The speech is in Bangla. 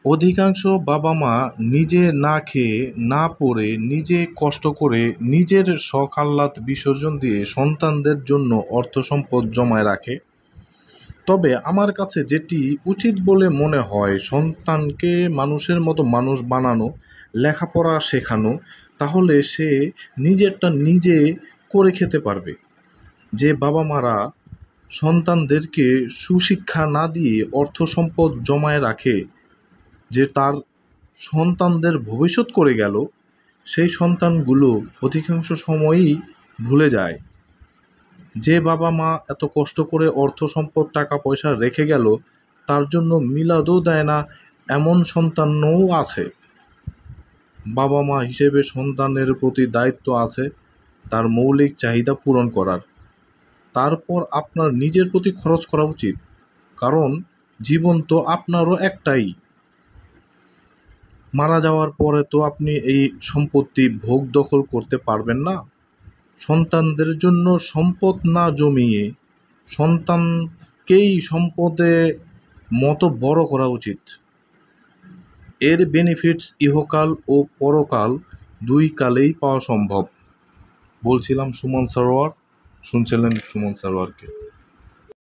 অধিকাংশ বাবা-মা নিজে না খেয়ে, না পড়ে, নিজে কষ্ট করে, নিজের শখ-আহ্লাদ বিসর্জন দিয়ে সন্তানদের জন্য অর্থ-সম্পদ জমায় রাখে। তবে আমার কাছে যেটি উচিত বলে মনে হয়, সন্তানকে মানুষের মতো মানুষ বানানো, লেখাপড়া শেখানো, তাহলে সে নিজেরটা নিজে করে খেতে পারবে। যে বাবা-মারা সন্তানদেরকে সুশিক্ষা না দিয়ে অর্থ-সম্পদ জমায় রাখে, যে তার সন্তানদের ভবিষ্যৎ করে গেল, সেই সন্তানগুলো অধিকাংশ সময়ই ভুলে যায়। যে বাবা-মা এত কষ্ট করে অর্থ-সম্পদ, টাকা-পয়সা রেখে গেল, তার জন্য মিলাদও দেয় না, এমন সন্তানও আছে। বাবা-মা হিসেবে সন্তানের প্রতি দায়িত্ব আছে তার মৌলিক চাহিদা পূরণ করার। তারপর আপনার নিজের প্রতি খরচ করা উচিত, কারণ জীবন তো আপনারও একটাই। মারা যাওয়ার পরে তো আপনি এই সম্পত্তি ভোগ দখল করতে পারবেন না। সন্তানদের জন্য সম্পদ না জমিয়ে সন্তানকেই সম্পদে মতো বড় করা উচিত। এর বেনিফিটস ইহকাল ও পরকাল দুই কালেই পাওয়া সম্ভব। বলছিলাম সুমন সরোয়ার, শুনছিলেন সুমন সরোয়ারকে।